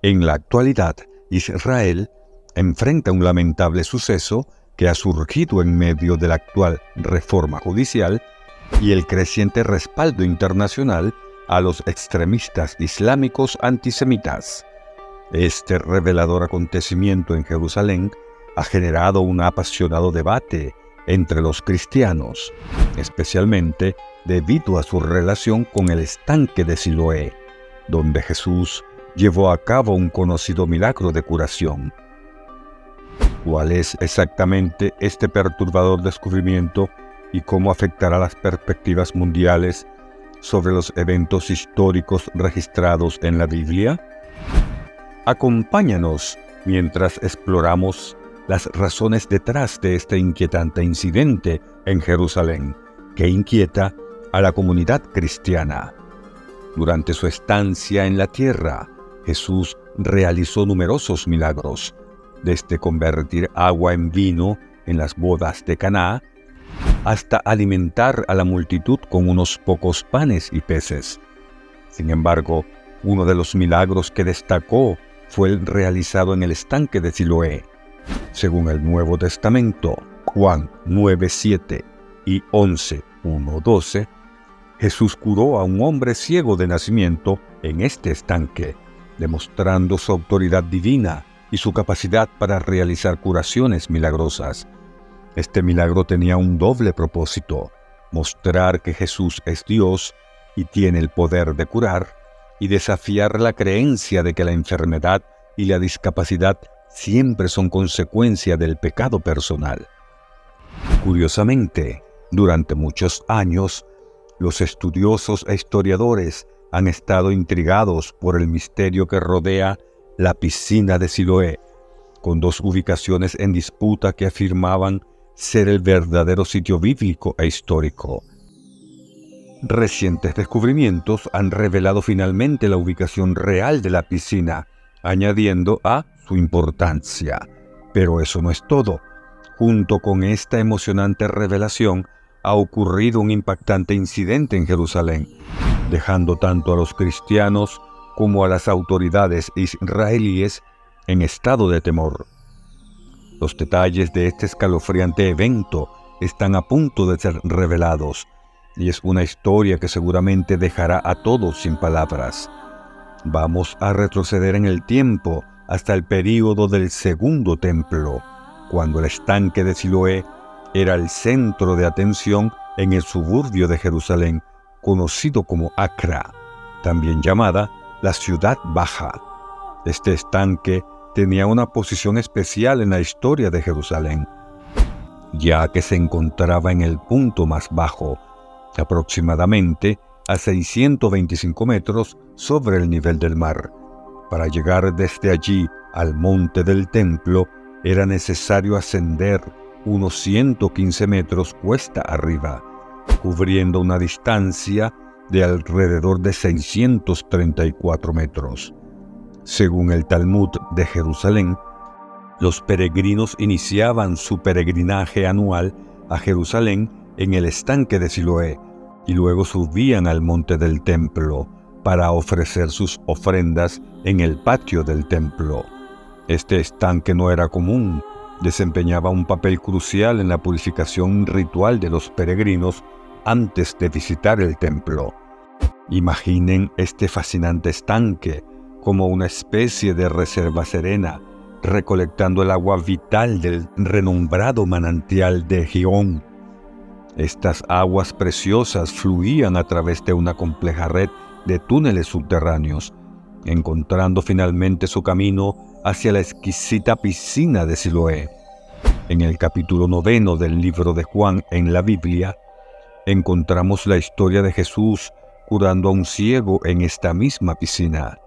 En la actualidad, Israel enfrenta un lamentable suceso que ha surgido en medio de la actual reforma judicial y el creciente respaldo internacional a los extremistas islámicos antisemitas. Este revelador acontecimiento en Jerusalén ha generado un apasionado debate entre los cristianos, especialmente debido a su relación con el estanque de Siloé, donde Jesús llevó a cabo un conocido milagro de curación. ¿Cuál es exactamente este perturbador descubrimiento y cómo afectará las perspectivas mundiales sobre los eventos históricos registrados en la Biblia? Acompáñanos mientras exploramos las razones detrás de este inquietante incidente en Jerusalén, que inquieta a la comunidad cristiana. Durante su estancia en la tierra, Jesús realizó numerosos milagros, desde convertir agua en vino en las bodas de Caná, hasta alimentar a la multitud con unos pocos panes y peces. Sin embargo, uno de los milagros que destacó fue el realizado en el estanque de Siloé. Según el Nuevo Testamento, Juan 9:7 y 11:1-12, Jesús curó a un hombre ciego de nacimiento en este estanque, demostrando su autoridad divina y su capacidad para realizar curaciones milagrosas. Este milagro tenía un doble propósito: mostrar que Jesús es Dios y tiene el poder de curar, y desafiar la creencia de que la enfermedad y la discapacidad siempre son consecuencia del pecado personal. Curiosamente, durante muchos años, los estudiosos e historiadores han estado intrigados por el misterio que rodea la piscina de Siloé, con dos ubicaciones en disputa que afirmaban ser el verdadero sitio bíblico e histórico. Recientes descubrimientos han revelado finalmente la ubicación real de la piscina, añadiendo a su importancia. Pero eso no es todo. Junto con esta emocionante revelación, ha ocurrido un impactante incidente en Jerusalén, dejando tanto a los cristianos como a las autoridades israelíes en estado de temor. Los detalles de este escalofriante evento están a punto de ser revelados, y es una historia que seguramente dejará a todos sin palabras. Vamos a retroceder en el tiempo hasta el período del Segundo Templo, cuando el estanque de Siloé era el centro de atención en el suburbio de Jerusalén, conocido como Acra, también llamada la Ciudad Baja. Este estanque tenía una posición especial en la historia de Jerusalén, ya que se encontraba en el punto más bajo, aproximadamente a 625 metros sobre el nivel del mar. Para llegar desde allí al monte del templo era necesario ascender unos 115 metros cuesta arriba, cubriendo una distancia de alrededor de 634 metros. Según el Talmud de Jerusalén, los peregrinos iniciaban su peregrinaje anual a Jerusalén en el estanque de Siloé y luego subían al monte del templo para ofrecer sus ofrendas en el patio del templo. Este estanque no era común, desempeñaba un papel crucial en la purificación ritual de los peregrinos antes de visitar el templo. Imaginen este fascinante estanque como una especie de reserva serena, recolectando el agua vital del renombrado manantial de Gihón. Estas aguas preciosas fluían a través de una compleja red de túneles subterráneos, encontrando finalmente su camino hacia la exquisita piscina de Siloé. En el capítulo 9 del libro de Juan en la Biblia, encontramos la historia de Jesús curando a un ciego en esta misma piscina.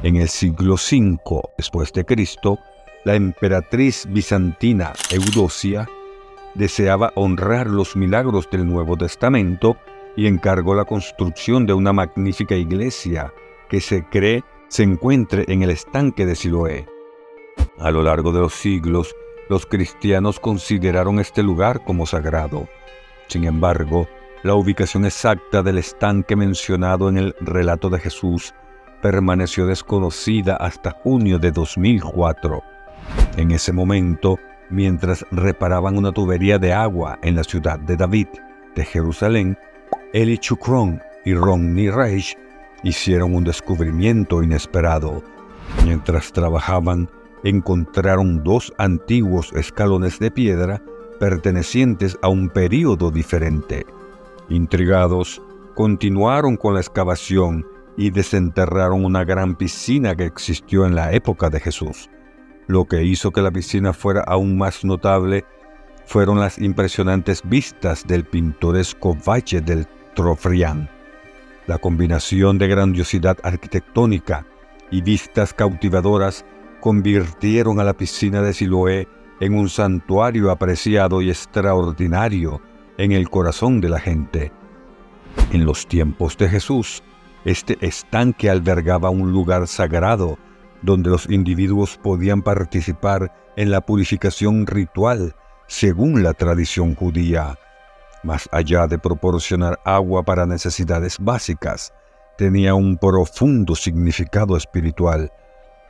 En el siglo V después de Cristo, la emperatriz bizantina Eudocia deseaba honrar los milagros del Nuevo Testamento y encargó la construcción de una magnífica iglesia que se cree se encuentre en el estanque de Siloé. A lo largo de los siglos, los cristianos consideraron este lugar como sagrado. Sin embargo, la ubicación exacta del estanque mencionado en el relato de Jesús permaneció desconocida hasta junio de 2004. En ese momento, mientras reparaban una tubería de agua en la ciudad de David, de Jerusalén, Eli Chukron y Ronnie Reich hicieron un descubrimiento inesperado. Mientras trabajaban, encontraron 2 antiguos escalones de piedra pertenecientes a un período diferente. Intrigados, continuaron con la excavación y desenterraron una gran piscina que existió en la época de Jesús. Lo que hizo que la piscina fuera aún más notable fueron las impresionantes vistas del pintoresco Valle del Trofrián. La combinación de grandiosidad arquitectónica y vistas cautivadoras convirtieron a la piscina de Siloé en un santuario apreciado y extraordinario en el corazón de la gente. En los tiempos de Jesús, este estanque albergaba un lugar sagrado donde los individuos podían participar en la purificación ritual según la tradición judía. Más allá de proporcionar agua para necesidades básicas, tenía un profundo significado espiritual.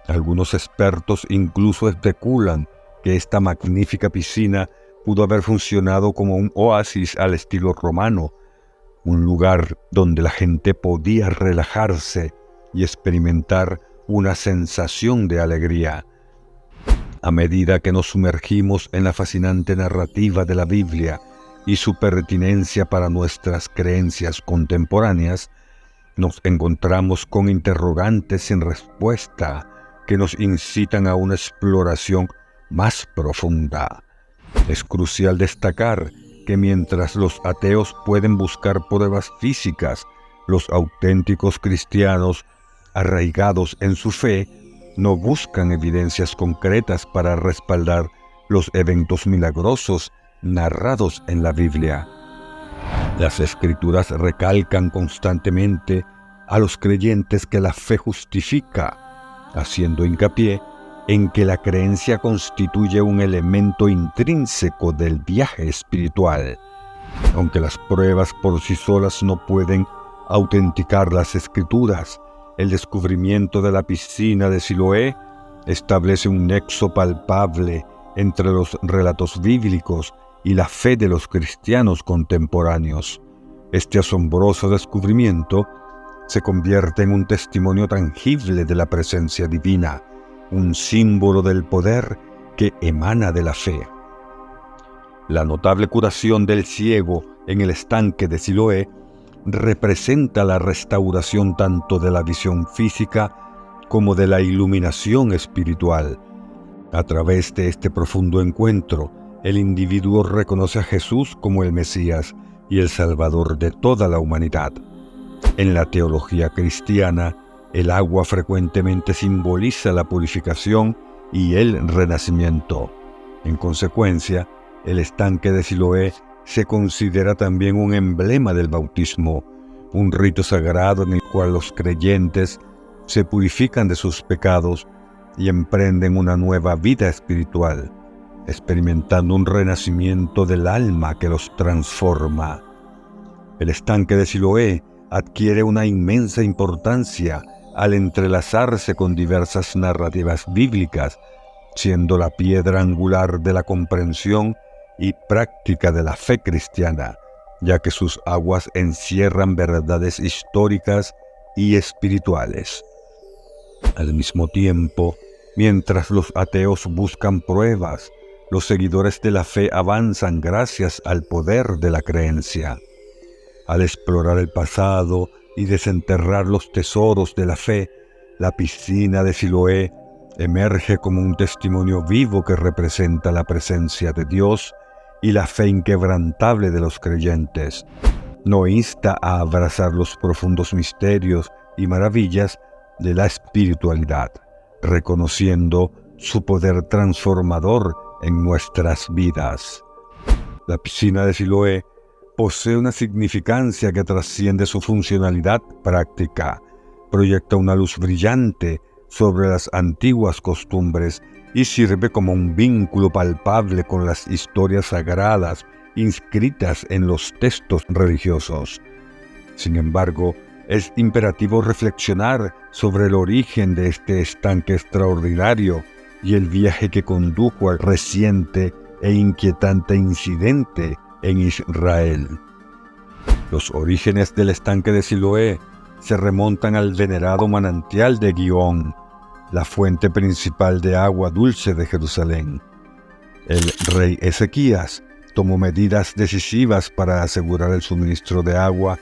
Algunos expertos incluso especulan que esta magnífica piscina pudo haber funcionado como un oasis al estilo romano, un lugar donde la gente podía relajarse y experimentar una sensación de alegría. A medida que nos sumergimos en la fascinante narrativa de la Biblia y su pertinencia para nuestras creencias contemporáneas, nos encontramos con interrogantes sin respuesta que nos incitan a una exploración más profunda. Es crucial destacar que mientras los ateos pueden buscar pruebas físicas, los auténticos cristianos, arraigados en su fe, no buscan evidencias concretas para respaldar los eventos milagrosos narrados en la Biblia. Las Escrituras recalcan constantemente a los creyentes que la fe justifica, haciendo hincapié en que la creencia constituye un elemento intrínseco del viaje espiritual. Aunque las pruebas por sí solas no pueden autenticar las Escrituras, el descubrimiento de la piscina de Siloé establece un nexo palpable entre los relatos bíblicos y la fe de los cristianos contemporáneos. Este asombroso descubrimiento se convierte en un testimonio tangible de la presencia divina, un símbolo del poder que emana de la fe. La notable curación del ciego en el estanque de Siloé representa la restauración tanto de la visión física como de la iluminación espiritual. A través de este profundo encuentro, el individuo reconoce a Jesús como el Mesías y el Salvador de toda la humanidad. En la teología cristiana, el agua frecuentemente simboliza la purificación y el renacimiento. En consecuencia, el estanque de Siloé se considera también un emblema del bautismo, un rito sagrado en el cual los creyentes se purifican de sus pecados y emprenden una nueva vida espiritual, experimentando un renacimiento del alma que los transforma. El estanque de Siloé adquiere una inmensa importancia al entrelazarse con diversas narrativas bíblicas, siendo la piedra angular de la comprensión y práctica de la fe cristiana, ya que sus aguas encierran verdades históricas y espirituales. Al mismo tiempo, mientras los ateos buscan pruebas, los seguidores de la fe avanzan gracias al poder de la creencia. Al explorar el pasado y desenterrar los tesoros de la fe, la piscina de Siloé emerge como un testimonio vivo que representa la presencia de Dios y la fe inquebrantable de los creyentes. No insta a abrazar los profundos misterios y maravillas de la espiritualidad, reconociendo su poder transformador en nuestras vidas. La piscina de Siloé posee una significancia que trasciende su funcionalidad práctica. Proyecta una luz brillante sobre las antiguas costumbres y sirve como un vínculo palpable con las historias sagradas inscritas en los textos religiosos. Sin embargo, es imperativo reflexionar sobre el origen de este estanque extraordinario y el viaje que condujo al reciente e inquietante incidente en Israel. Los orígenes del estanque de Siloé se remontan al venerado manantial de Gihón, la fuente principal de agua dulce de Jerusalén. El rey Ezequías tomó medidas decisivas para asegurar el suministro de agua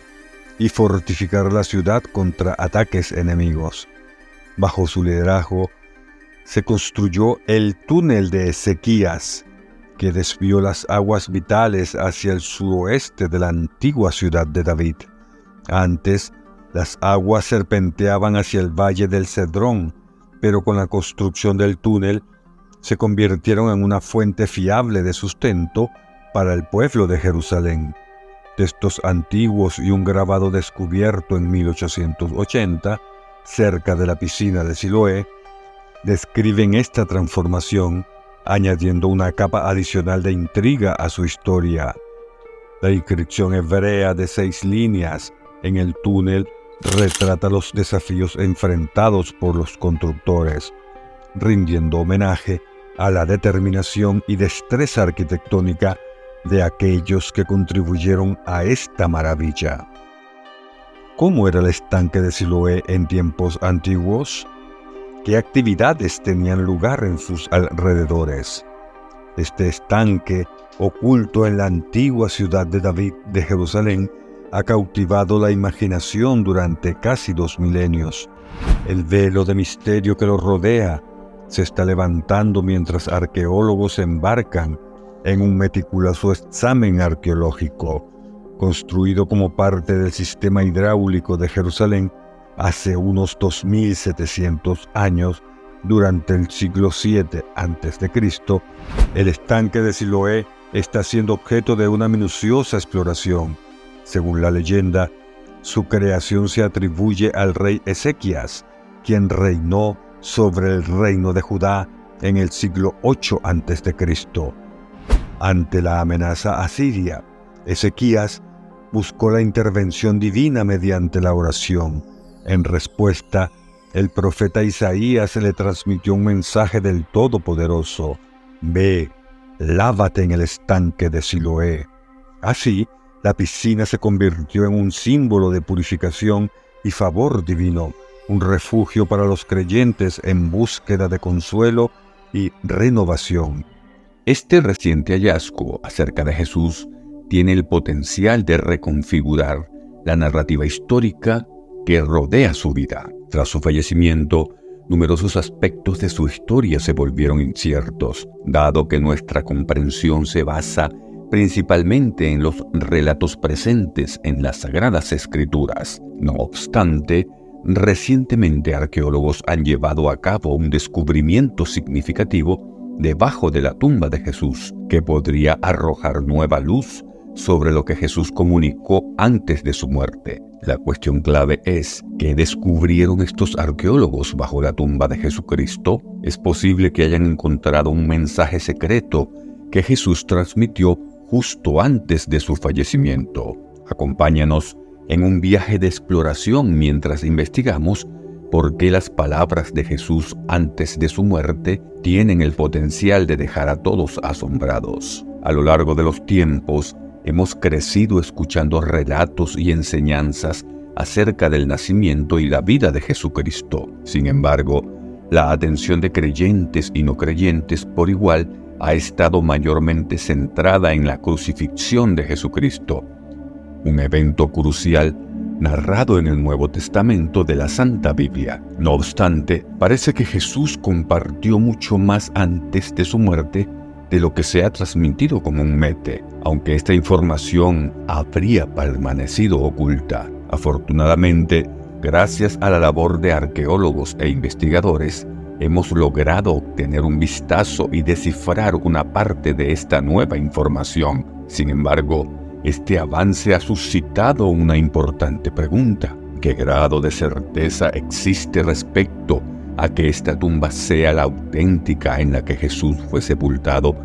y fortificar la ciudad contra ataques enemigos. Bajo su liderazgo, se construyó el túnel de Ezequías, que desvió las aguas vitales hacia el suroeste de la antigua ciudad de David. Antes, las aguas serpenteaban hacia el valle del Cedrón, pero con la construcción del túnel, se convirtieron en una fuente fiable de sustento para el pueblo de Jerusalén. Textos antiguos y un grabado descubierto en 1880, cerca de la piscina de Siloé, describen esta transformación, añadiendo una capa adicional de intriga a su historia. La inscripción hebrea de 6 líneas en el túnel retrata los desafíos enfrentados por los constructores, rindiendo homenaje a la determinación y destreza arquitectónica de aquellos que contribuyeron a esta maravilla. ¿Cómo era el estanque de Siloé en tiempos antiguos? ¿Qué actividades tenían lugar en sus alrededores? Este estanque, oculto en la antigua ciudad de David de Jerusalén, ha cautivado la imaginación durante casi 2 milenios. El velo de misterio que lo rodea se está levantando mientras arqueólogos se embarcan en un meticuloso examen arqueológico, construido como parte del sistema hidráulico de Jerusalén hace unos 2700 años. Durante el siglo VII a.C., el estanque de Siloé está siendo objeto de una minuciosa exploración. Según la leyenda, su creación se atribuye al rey Ezequías, quien reinó sobre el reino de Judá en el siglo VIII a.C. Ante la amenaza asiria, Ezequías buscó la intervención divina mediante la oración. En respuesta, el profeta Isaías le transmitió un mensaje del Todopoderoso: «Ve, lávate en el estanque de Siloé». Así, la piscina se convirtió en un símbolo de purificación y favor divino, un refugio para los creyentes en búsqueda de consuelo y renovación. Este reciente hallazgo acerca de Jesús tiene el potencial de reconfigurar la narrativa histórica que rodea su vida. Tras su fallecimiento, numerosos aspectos de su historia se volvieron inciertos, dado que nuestra comprensión se basa principalmente en los relatos presentes en las Sagradas Escrituras. No obstante, recientemente arqueólogos han llevado a cabo un descubrimiento significativo debajo de la tumba de Jesús, que podría arrojar nueva luz sobre lo que Jesús comunicó antes de su muerte. La cuestión clave es: ¿qué descubrieron estos arqueólogos bajo la tumba de Jesucristo? Es posible que hayan encontrado un mensaje secreto que Jesús transmitió justo antes de su fallecimiento. Acompáñanos en un viaje de exploración mientras investigamos por qué las palabras de Jesús antes de su muerte tienen el potencial de dejar a todos asombrados. A lo largo de los tiempos, hemos crecido escuchando relatos y enseñanzas acerca del nacimiento y la vida de Jesucristo. Sin embargo, la atención de creyentes y no creyentes por igual ha estado mayormente centrada en la crucifixión de Jesucristo, un evento crucial narrado en el Nuevo Testamento de la Santa Biblia. No obstante, parece que Jesús compartió mucho más antes de su muerte de lo que se ha transmitido comúnmente, aunque esta información habría permanecido oculta. Afortunadamente, gracias a la labor de arqueólogos e investigadores, hemos logrado obtener un vistazo y descifrar una parte de esta nueva información. Sin embargo, este avance ha suscitado una importante pregunta: ¿qué grado de certeza existe respecto a que esta tumba sea la auténtica en la que Jesús fue sepultado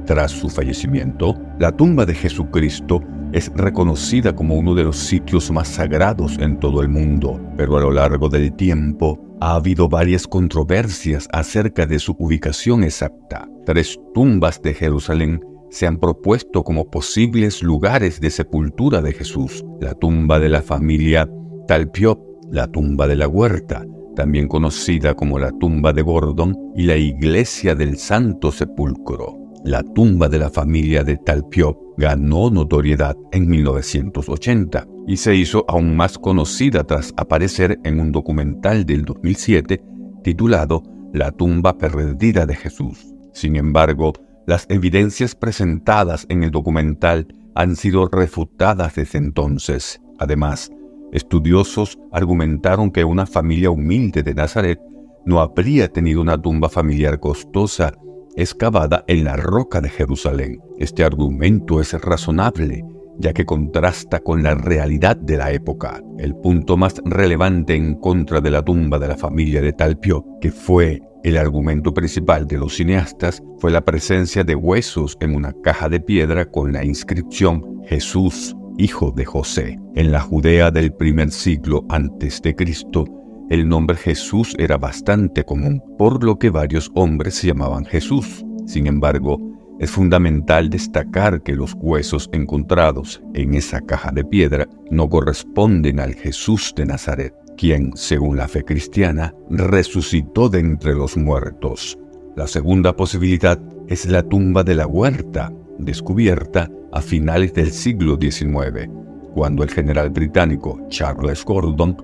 tras su fallecimiento? La tumba de Jesucristo es reconocida como uno de los sitios más sagrados en todo el mundo, pero a lo largo del tiempo ha habido varias controversias acerca de su ubicación exacta. 3 tumbas de Jerusalén se han propuesto como posibles lugares de sepultura de Jesús: la tumba de la familia Talpiot, la tumba de la huerta, también conocida como la tumba de Gordon, y la iglesia del Santo Sepulcro. La tumba de la familia de Talpiot ganó notoriedad en 1980 y se hizo aún más conocida tras aparecer en un documental del 2007 titulado La tumba perdida de Jesús. Sin embargo, las evidencias presentadas en el documental han sido refutadas desde entonces. Además, estudiosos argumentaron que una familia humilde de Nazaret no habría tenido una tumba familiar costosa excavada en la roca de Jerusalén. Este argumento es razonable, ya que contrasta con la realidad de la época. El punto más relevante en contra de la tumba de la familia de Talpiot, que fue el argumento principal de los cineastas, fue la presencia de huesos en una caja de piedra con la inscripción Jesús, hijo de José. En la Judea del primer siglo antes de Cristo, el nombre Jesús era bastante común, por lo que varios hombres se llamaban Jesús. Sin embargo, es fundamental destacar que los huesos encontrados en esa caja de piedra no corresponden al Jesús de Nazaret, quien, según la fe cristiana, resucitó de entre los muertos. La segunda posibilidad es la tumba de la huerta, descubierta a finales del siglo XIX, cuando el general británico Charles Gordon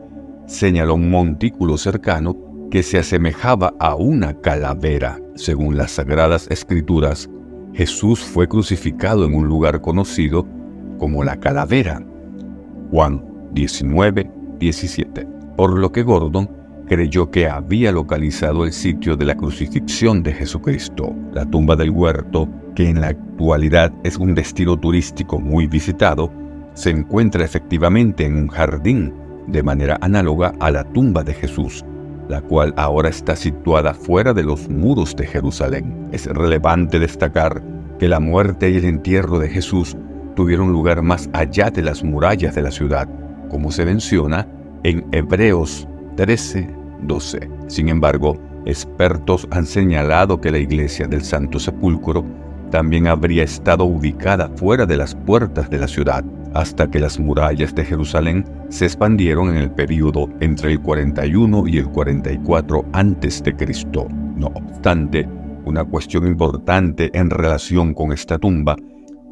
señaló un montículo cercano que se asemejaba a una calavera. Según las Sagradas Escrituras, Jesús fue crucificado en un lugar conocido como la calavera, Juan 19:17, por lo que Gordon creyó que había localizado el sitio de la crucifixión de Jesucristo. La tumba del huerto, que en la actualidad es un destino turístico muy visitado, se encuentra efectivamente en un jardín, de manera análoga a la tumba de Jesús, la cual ahora está situada fuera de los muros de Jerusalén. Es relevante destacar que la muerte y el entierro de Jesús tuvieron lugar más allá de las murallas de la ciudad, como se menciona en Hebreos 13:12. Sin embargo, expertos han señalado que la iglesia del Santo Sepulcro también habría estado ubicada fuera de las puertas de la ciudad, hasta que las murallas de Jerusalén se expandieron en el período entre el 41 y el 44 a.C. No obstante, una cuestión importante en relación con esta tumba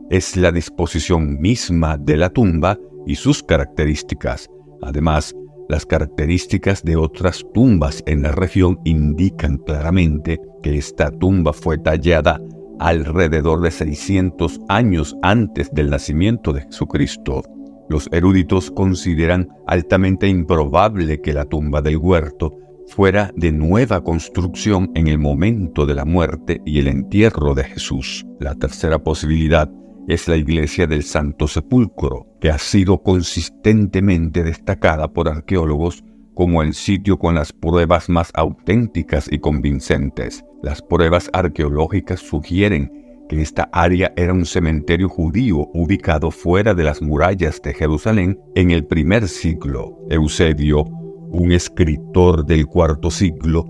es la disposición misma de la tumba y sus características. Además, las características de otras tumbas en la región indican claramente que esta tumba fue tallada alrededor de 600 años antes del nacimiento de Jesucristo. Los eruditos consideran altamente improbable que la tumba del huerto fuera de nueva construcción en el momento de la muerte y el entierro de Jesús. La tercera posibilidad es la iglesia del Santo Sepulcro, que ha sido consistentemente destacada por arqueólogos como el sitio con las pruebas más auténticas y convincentes. Las pruebas arqueológicas sugieren que esta área era un cementerio judío ubicado fuera de las murallas de Jerusalén en el primer siglo. Eusebio, un escritor del cuarto siglo,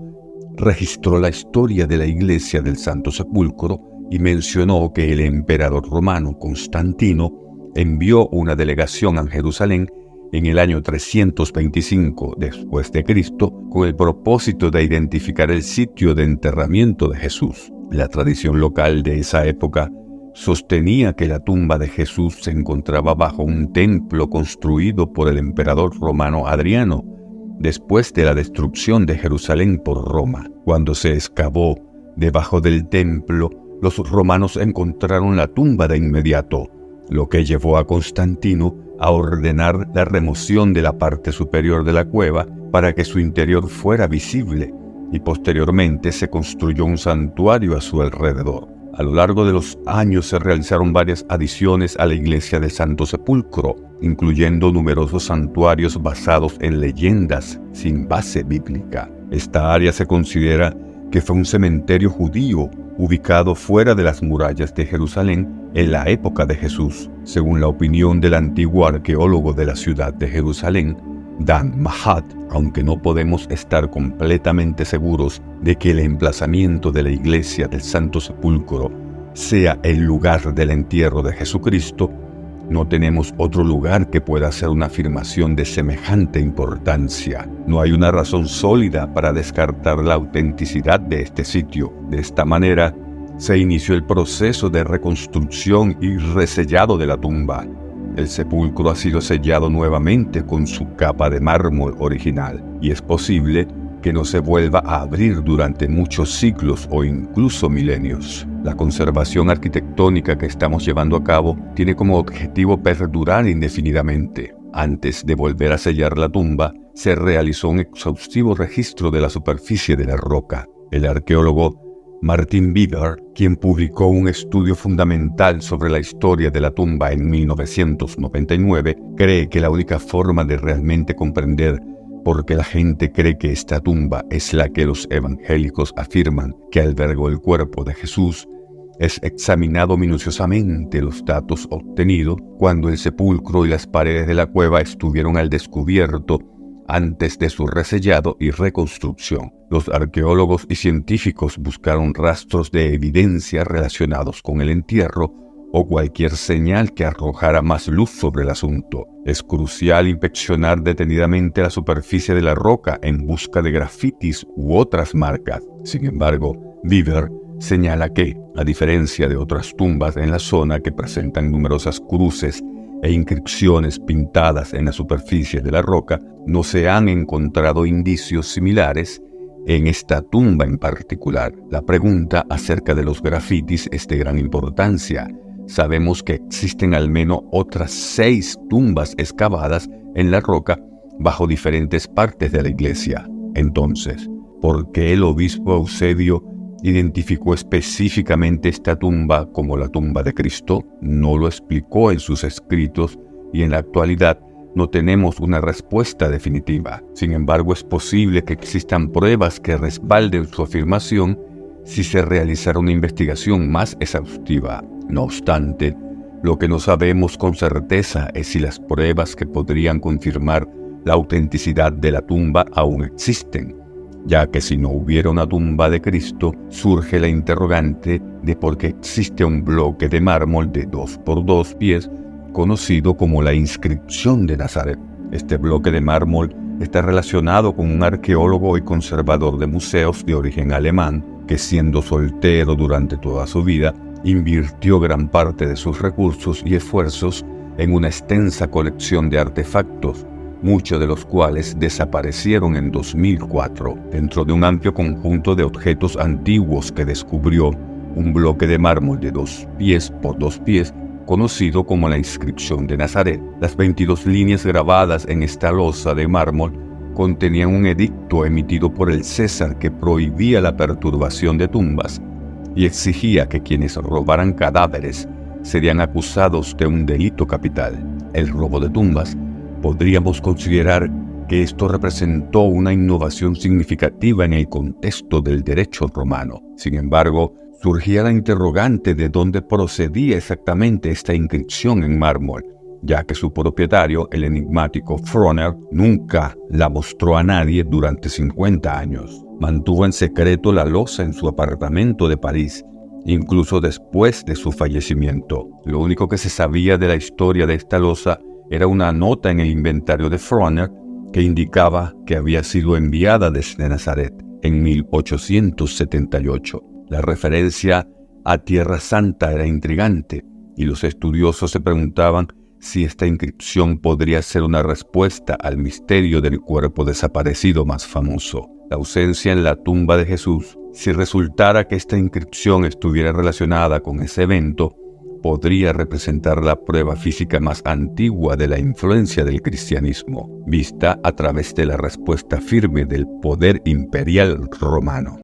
registró la historia de la iglesia del Santo Sepulcro y mencionó que el emperador romano Constantino envió una delegación a Jerusalén en el año 325 después de Cristo con el propósito de identificar el sitio de enterramiento de Jesús. La tradición local de esa época sostenía que la tumba de Jesús se encontraba bajo un templo construido por el emperador romano Adriano después de la destrucción de Jerusalén por Roma. Cuando se excavó debajo del templo, los romanos encontraron la tumba de inmediato, lo que llevó a Constantino a ordenar la remoción de la parte superior de la cueva para que su interior fuera visible, y posteriormente se construyó un santuario a su alrededor. A lo largo de los años se realizaron varias adiciones a la iglesia del Santo Sepulcro, incluyendo numerosos santuarios basados en leyendas sin base bíblica. Esta área se considera que fue un cementerio judío ubicado fuera de las murallas de Jerusalén en la época de Jesús, según la opinión del antiguo arqueólogo de la ciudad de Jerusalén, Dan Mahat, aunque no podemos estar completamente seguros de que el emplazamiento de la iglesia del Santo Sepulcro sea el lugar del entierro de Jesucristo, no tenemos otro lugar que pueda hacer una afirmación de semejante importancia. No hay una razón sólida para descartar la autenticidad de este sitio. De esta manera, se inició el proceso de reconstrucción y resellado de la tumba. El sepulcro ha sido sellado nuevamente con su capa de mármol original, y es posible que no se vuelva a abrir durante muchos siglos o incluso milenios. La conservación arquitectónica que estamos llevando a cabo tiene como objetivo perdurar indefinidamente. Antes de volver a sellar la tumba, se realizó un exhaustivo registro de la superficie de la roca. El arqueólogo Martin Buber, quien publicó un estudio fundamental sobre la historia de la tumba en 1999, cree que la única forma de realmente comprender por qué la gente cree que esta tumba es la que los evangélicos afirman que albergó el cuerpo de Jesús es examinado minuciosamente los datos obtenidos cuando el sepulcro y las paredes de la cueva estuvieron al descubierto antes de su resellado y reconstrucción. Los arqueólogos y científicos buscaron rastros de evidencia relacionados con el entierro o cualquier señal que arrojara más luz sobre el asunto. Es crucial inspeccionar detenidamente la superficie de la roca en busca de grafitis u otras marcas. Sin embargo, Buber señala que, a diferencia de otras tumbas en la zona que presentan numerosas cruces e inscripciones pintadas en la superficie de la roca, no se han encontrado indicios similares en esta tumba en particular. La pregunta acerca de los grafitis es de gran importancia. Sabemos que existen al menos otras 6 tumbas excavadas en la roca bajo diferentes partes de la iglesia. Entonces, ¿por qué el obispo Eusebio identificó específicamente esta tumba como la tumba de Cristo? No lo explicó en sus escritos y en la actualidad no tenemos una respuesta definitiva. Sin embargo, es posible que existan pruebas que respalden su afirmación si se realizara una investigación más exhaustiva. No obstante, lo que no sabemos con certeza es si las pruebas que podrían confirmar la autenticidad de la tumba aún existen, ya que si no hubiera una tumba de Cristo, surge la interrogante de por qué existe un bloque de mármol de 2 por 2 pies, conocido como la inscripción de Nazaret. Este bloque de mármol está relacionado con un arqueólogo y conservador de museos de origen alemán, que siendo soltero durante toda su vida, invirtió gran parte de sus recursos y esfuerzos en una extensa colección de artefactos, muchos de los cuales desaparecieron en 2004. Dentro de un amplio conjunto de objetos antiguos que descubrió, un bloque de mármol de 2 pies por 2 pies, conocido como la inscripción de Nazaret. Las 22 líneas grabadas en esta losa de mármol contenían un edicto emitido por el César que prohibía la perturbación de tumbas y exigía que quienes robaran cadáveres serían acusados de un delito capital, el robo de tumbas. Podríamos considerar que esto representó una innovación significativa en el contexto del derecho romano. Sin embargo, surgía la interrogante de dónde procedía exactamente esta inscripción en mármol, ya que su propietario, el enigmático Froner, nunca la mostró a nadie durante 50 años. Mantuvo en secreto la losa en su apartamento de París, incluso después de su fallecimiento. Lo único que se sabía de la historia de esta losa era una nota en el inventario de Froner que indicaba que había sido enviada desde Nazaret en 1878. La referencia a Tierra Santa era intrigante y los estudiosos se preguntaban si esta inscripción podría ser una respuesta al misterio del cuerpo desaparecido más famoso, la ausencia en la tumba de Jesús. Si resultara que esta inscripción estuviera relacionada con ese evento, podría representar la prueba física más antigua de la influencia del cristianismo, vista a través de la respuesta firme del poder imperial romano.